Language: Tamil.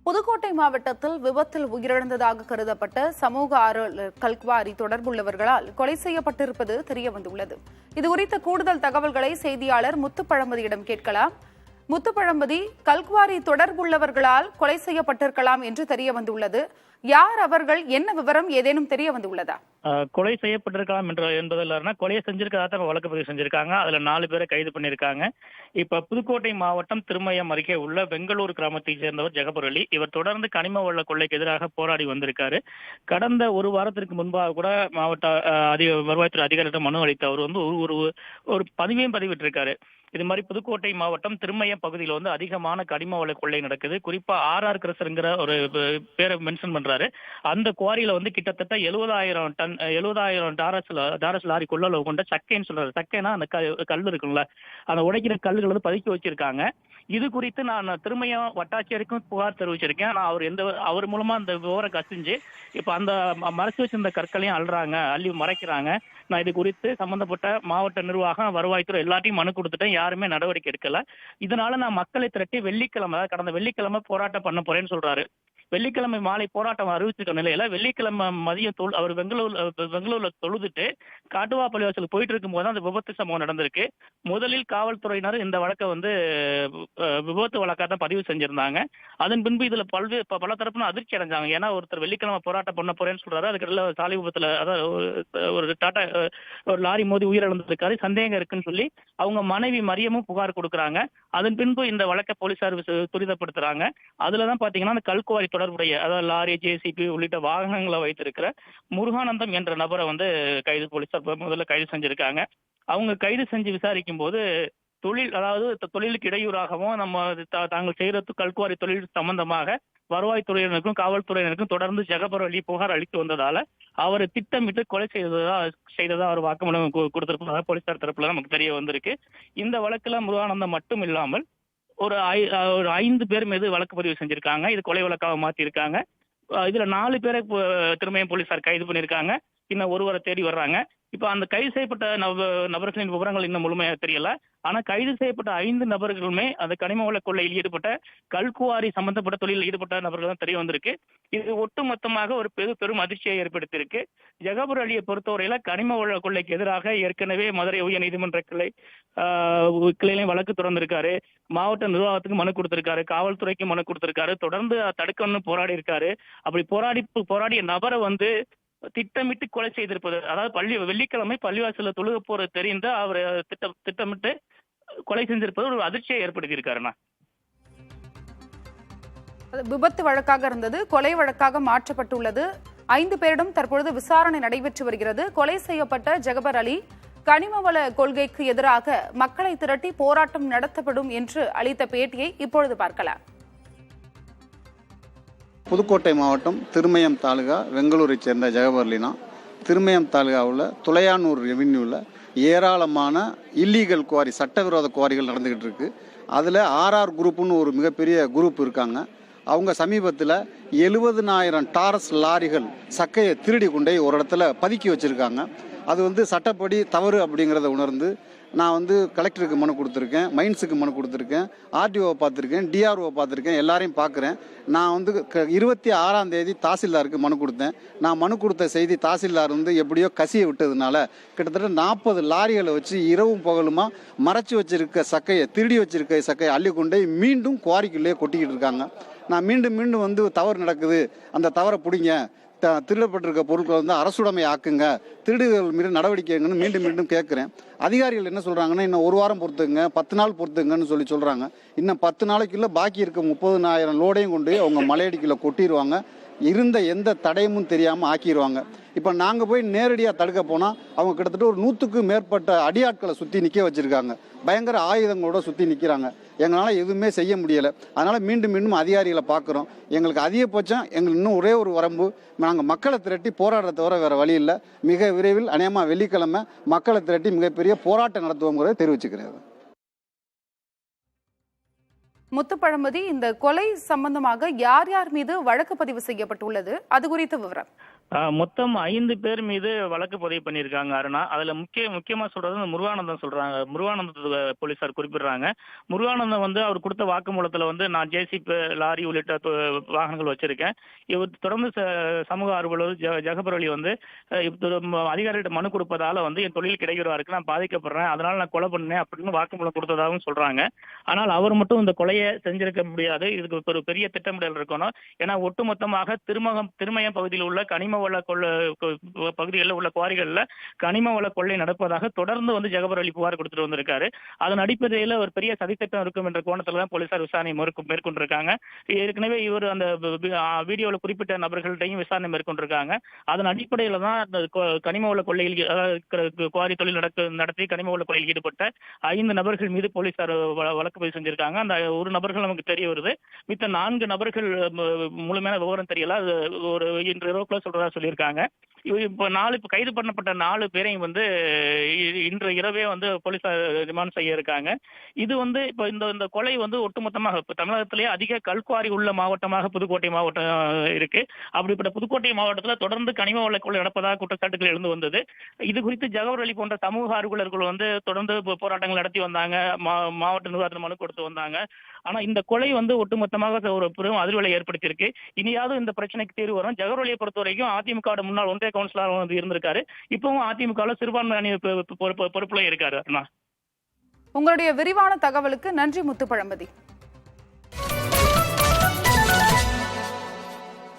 புதுக்கோட்டை மாவட்டத்தில் விபத்தில் உயிரிழந்ததாக கருதப்பட்ட சமூக ஆர்வலர் கல்குவாரி தொடர்புள்ளவர்களால் கொலை செய்யப்பட்டிருப்பது தெரியவந்துள்ளது. இதுகுறித்த கூடுதல் தகவல்களை செய்தியாளர் முத்துப்பழம்பதியிடம் கேட்கலாம். முத்துப்பழம்பதி, கல்குவாரி தொடர்புள்ளவர்களால் கொலை செய்யப்பட்டிருக்கலாம் என்று தெரியவந்துள்ளது. யார் அவர்கள்? என்ன விவரம் ஏதேனும் தெரிய வந்துள்ளதா? கொலை செய்யப்பட்டிருக்கலாம் என்பதில் கொலையை செஞ்சிருக்கதா வழக்கு பதிவு செஞ்சிருக்காங்க. அதுல 4 பேரை கைது பண்ணிருக்காங்க. இப்ப புதுக்கோட்டை மாவட்டம் திருமயம் அருகே உள்ள பெங்களூர் கிராமத்தை சேர்ந்தவர் ஜெகபர் அலி. இவர் தொடர்ந்து கனிம வள கொள்ளைக்கு எதிராக போராடி வந்திருக்காரு. கடந்த ஒரு வாரத்திற்கு முன்பாக கூட மாவட்ட வருவாய்த்துறை அதிகாரியிடம் மனு அளித்த அவர் ஒரு பதிவையும் பதிவிட்டிருக்காரு. இது மாதிரி புதுக்கோட்டை மாவட்டம் திருமயம் பகுதியில் அதிகமான கனிம வள கொள்ளை நடக்குது. குறிப்பா ஆர்ஆர் கிரசர்ங்கிற ஒரு பேரை மென்ஷன் பண்றாரு. அந்த குவாரியில கிட்டத்தட்ட 70,000 டாரஸ் லாரி கொள்ளளவு கொண்ட சக்கைன்னு சொல்றாரு. சக்கைனா அந்த கல் இருக்குல்ல, அந்த உடைக்கிற கல்லுகள் பதுக்கி வச்சிருக்காங்க. இது குறித்து நான் திருமயம் வட்டாட்சியருக்கும் புகார் தெரிவிச்சிருக்கேன். நான் அவர் மூலமா அந்த விவரம் கசிஞ்சு இப்ப அந்த மறைச்சு வச்சிருந்த கற்களையும் அள்ளி மறைக்கிறாங்க. நான் இது குறித்து சம்பந்தப்பட்ட மாவட்ட நிர்வாகம், வருவாய்த்துறை எல்லாத்தையும் மனு கொடுத்துட்டேன். யாருமே நடவடிக்கை எடுக்கல. இதனால நான் மக்களை திரட்டி கடந்த வெள்ளிக்கிழமை போராட்டம் பண்ண போறேன்னு சொல்றாரு. வெள்ளிக்கிழமை மாலை போராட்டம் அறிவிச்சிருக்க நிலையில வெள்ளிக்கிழமை மதியம் அவர் பெங்களூர்ல தொழுதுட்டு காட்டுவா பள்ளிவாசலுக்கு போயிட்டு இருக்கும் போது அந்த விபத்து சம்பவம் நடந்திருக்கு. முதலில் காவல்துறையினர் இந்த வழக்கை விபத்து வழக்கா தான் பதிவு செஞ்சிருந்தாங்க. அதன் பின்பு இதுல பல தரப்புல அதிர்ச்சி அடைஞ்சாங்க. ஏன்னா ஒருத்தர் வெள்ளிக்கிழமை போராட்டம் பண்ண போறேன்னு சொல்றாரு. அதுக்கடையில சாலை விபத்துல ஒரு லாரி மோதி உயிரிழந்திருக்காரு, சந்தேகம் இருக்குன்னு சொல்லி அவங்க மனைவி மரியமும் புகார் கொடுக்குறாங்க. அதன் பின்பு இந்த வழக்கை போலீசார் துரிதப்படுத்துறாங்க. அதுலதான் பாத்தீங்கன்னா அந்த கல்குவாரி தொடர்புடைய லாரி, ஜேசிபி உள்ளிட்ட வாகனங்களை வைத்திருக்கிற முருகானந்தம் என்ற நபரை போலீசார் முதல்ல கைது செஞ்சிருக்காங்க. அவங்க கைது செஞ்சு விசாரிக்கும் போது தொழிலுக்கு இடையூறாகவும் தாங்கள் செய்யறது கல்குவாரி தொழில் சம்பந்தமாக வருவாய்த்துறையினருக்கும் காவல்துறையினருக்கும் தொடர்ந்து ஜெகபர் அலி புகார் அளித்து வந்ததால அவர் திட்டமிட்டு கொலை செய்ததா அவர் வாக்குமூலம் கொடுத்திருப்பதாக போலீசார் தரப்புல நமக்கு தெரிய வந்திருக்கு. இந்த வழக்குல முருகானந்தம் மட்டும் இல்லாமல் ஒரு 5 பேர் மீது வழக்கு பதிவு செஞ்சிருக்காங்க. இது கொலை வழக்காக மாத்திருக்காங்க. இதுல 4 பேரை திருமயம் போலீசார் கைது பண்ணிருக்காங்க. இன்னும் ஒருவரை தேடி வர்றாங்க. இப்ப அந்த கைது செய்யப்பட்ட நபர்களின் விவரங்கள் இன்னும் முழுமையாக தெரியல. ஆனா கைது செய்யப்பட்ட 5 நபர்களுமே அந்த கனிம வள கொள்ளையில் ஈடுபட்ட கல்குவாரி சம்பந்தப்பட்ட தொழிலில் ஈடுபட்ட நபர்கள் தான் தெரிய வந்திருக்கு. இது ஒட்டுமொத்தமாக ஒரு பெரும் அதிர்ச்சியை ஏற்படுத்தியிருக்கு. ஜெகபர் அலியை பொறுத்தவரையில கனிம வள கொள்ளைக்கு எதிராக ஏற்கனவே மதுரை உயர் நீதிமன்ற கிளையிலையும் வழக்கு தொடர்ந்திருக்காரு. மாவட்ட நிர்வாகத்துக்கு மனு கொடுத்திருக்காரு, காவல்துறைக்கு மனு கொடுத்திருக்காரு. தொடர்ந்து தடுக்கணும்னு போராடி இருக்காரு. அப்படி போராடிய நபரை திட்டமிட்டு கொலை செய்திருப்பது, அதாவது வெள்ளிக்கிழமை பள்ளிவாசல தொழுக போற தெரிந்து அவர் திட்டமிட்டு கொலை செஞ்சிருப்பது ஒரு அதிர்ச்சியை ஏற்படுத்தி இருக்காருண்ணா. விபத்து வழக்காக இருந்தது கொலை வழக்காக மாற்றப்பட்டுள்ளது. 5 பேரிடம் தற்பொழுது விசாரணை நடைபெற்று வருகிறது. கொலை செய்யப்பட்ட ஜெகபர் அலி கனிம வள கொள்கைக்கு எதிராக மக்களை திரட்டி போராட்டம் நடத்தப்படும் என்று அளித்த பேட்டியை இப்பொழுது பார்க்கலாம். புதுக்கோட்டை மாவட்டம் திருமயம் தாலுகா வெங்களூரை சேர்ந்த ஜெகபர் அலினா திருமயம் தாலுகாவில் துளையானூர் ரெவின்யூவில் ஏராளமான இல்லீகல் குவாரி, சட்டவிரோத குவாரிகள் நடந்துக்கிட்டு இருக்கு. அதில் ஆர்ஆர் குரூப்புன்னு ஒரு மிகப்பெரிய குரூப் இருக்காங்க. அவங்க சமீபத்தில் 70,000 டாரஸ் லாரிகள் சக்கையை திருடி கொண்டே ஒரு இடத்துல பதுக்கி வச்சுருக்காங்க. அது சட்டப்படி தவறு அப்படிங்கிறத உணர்ந்து நான் கலெக்டருக்கு மனு கொடுத்துருக்கேன், மைன்ஸுக்கு மனு கொடுத்துருக்கேன், ஆர்டிஓவை பார்த்துருக்கேன், டிஆர்ஓவை பார்த்துருக்கேன், எல்லாரையும் பார்க்குறேன். நான் 26ஆம் தேதி தாசில்தாருக்கு மனு கொடுத்தேன். நான் மனு கொடுத்த செய்தி தாசில்தார் எப்படியோ கசியை விட்டதுனால கிட்டத்தட்ட 40 லாரிகளை வச்சு இரவும் பகலுமா மறைச்சி வச்சிருக்க சக்கையை, திருடி வச்சிருக்க சக்கையை அள்ளி கொண்டே மீண்டும் குவாரிக்குள்ளேயே கொட்டிக்கிட்டு இருக்காங்க. நான் மீண்டும் தவறு நடக்குது, அந்த தவறை பிடிங்க, திருடப்பட்டிருக்க பொருட்களை அரசுடைமை ஆக்குங்க, திருடுகள் மீது நடவடிக்கைங்கன்னு மீண்டும் கேட்குறேன். அதிகாரிகள் என்ன சொல்கிறாங்கன்னா, இன்னும் 1 வாரம் பொறுத்துங்க, 10 நாள் பொறுத்துங்கன்னு சொல்கிறாங்க. இன்னும் 10 நாளைக்குள்ள பாக்கி இருக்க 30,000 லோடையும் கொண்டு அவங்க மலையடிக்குள்ள கொட்டிடுவாங்க. இருந்த எந்த தடையும் தெரியாமல் ஆக்கிடுவாங்க. இப்போ நாங்கள் போய் நேரடியாக தடுக்க போனால் அவங்க கிட்டத்தட்ட ஒரு 100க்கும் மேற்பட்ட அடியாட்களை சுற்றி நிற்க வச்சுருக்காங்க. பயங்கர ஆயுதங்களோட சுற்றி நிற்கிறாங்க. எங்களால் எதுவுமே செய்ய முடியலை. அதனால் மீண்டும் அதிகாரிகளை பார்க்குறோம். எங்களுக்கு அதிகபட்சம் இன்னும் ஒரே ஒரு வரம்பு, நாங்கள் மக்களை திரட்டி போராடுறத தவிர வேறு வழி இல்லை. மிக விரைவில் அநேகமாக வெள்ளிக்கிழமை மக்களை திரட்டி மிகப்பெரிய போராட்டம் நடத்துவோங்கிறத தெரிவிச்சுக்கிறேன். முத்துப்பழம்பதி, இந்த கொலை சம்பந்தமாக யார் மீது வழக்கு பதிவு செய்யப்பட்டுள்ளது, அது குறித்த விவரம்? மொத்தம் 5 பேர் மீது வழக்கு பதிவு பண்ணியிருக்காங்க அருணா. அதுல முக்கியமா சொல்றது இந்த முருகானந்தம் சொல்றாங்க. முருகானந்தத்தை போலீசார் குறிப்பிடுறாங்க. முருகானந்தம் அவர் கொடுத்த வாக்குமூலத்துல நான் ஜேசிபி, லாரி உள்ளிட்ட வாகனங்கள் வச்சிருக்கேன். இவர் தொடர்ந்து சமூக ஆர்வலர் ஜகபர் அலி அதிகாரிகிட்ட மனு கொடுப்பதால என் தொழில் கிடைக்கிறவா இருக்கு, நான் பாதிக்கப்படுறேன், அதனால நான் கொலை பண்ணேன் அப்படின்னு வாக்குமூலம் கொடுத்ததாகவும் சொல்றாங்க. ஆனால் அவர் மட்டும் இந்த கொலையை செஞ்சிருக்க முடியாது. இதுக்கு ஒரு பெரிய திட்டமிடல் இருக்கணும். ஏன்னா ஒட்டுமொத்தமாக திருமயம் பகுதியில் உள்ள கனிம வள பகுதிகளில் உள்ள குவாரிகள்ல கனிம வள கொள்ளை நடப்பதாக தொடர்ந்து ஜகபர் அலி புகார் கொடுத்துட்டு வந்திருக்காரு. அதன் அடிப்படையில் ஒரு பெரிய சதித்திட்டம் இருக்கும் என்ற கோணத்துல தான் போலீசார் விசாரணை மேற்கொண்டிருக்காங்க. ஏற்கனவே இவர் அந்த வீடியோவில் குறிப்பிட்ட நபர்கள்ட்டையும் விசாரணை மேற்கொண்டிருக்காங்க. அதன் அடிப்படையில தான் அந்த கனிம வள கொள்ளையில் குவாரி தொழில் நடத்தி கனிம வள கொள்ளையில் ஈடுபட்ட 5 நபர்கள் மீது போலீசார் வழக்கு பதிவு செஞ்சிருக்காங்க. அந்த ஒரு நபர்கள் நமக்கு தெரிய வருது. மித்த 4 நபர்கள் முழுமையான விவரம் தெரியல. அது ஒரு இன்று இரவுக்குள்ள சொல்றதா சொல்லியிருக்காங்க. இப்ப கைது பண்ணப்பட்ட 4 பேரையும் இன்று இரவே போலீசார் ரிமாண்ட் செய்ய இருக்காங்க. இது இப்ப இந்த கொலை ஒட்டுமொத்தமாக தமிழகத்திலேயே அதிக கல்குவாரி உள்ள மாவட்டமாக புதுக்கோட்டை மாவட்டம் இருக்கு. அப்படிப்பட்ட புதுக்கோட்டை மாவட்டத்துல தொடர்ந்து கனிம வள கொள்ளை நடப்பதாக குற்றச்சாட்டுகள் எழுந்து வந்தது. இது குறித்து ஜகவர் அலி போன்ற சமூக ஆர்வலர்கள் தொடர்ந்து போராட்டங்கள் நடத்தி வந்தாங்க. மாவட்ட நிர்வாகத்தில் மனு கொடுத்து வந்தாங்க. ஆனா இந்த கொலை ஒட்டுமொத்தமாக ஒரு பெரும் அதிர்வலை ஏற்படுத்தியிருக்கு. இனியாவது இந்த பிரச்சனைக்கு தீர்வு வரும். ஜகவர் அலியை பொறுத்த வரைக்கும் அதிமுக முன்னாள் ஒன்றிய கவுன்சிலர் இருந்திருக்காரு. இப்பவும் அதிமுக சிறுபான்மை அணி பொறுப்புல இருக்காரு. உங்களுடைய விரிவான தகவலுக்கு நன்றி முத்துப்பழம்பதி.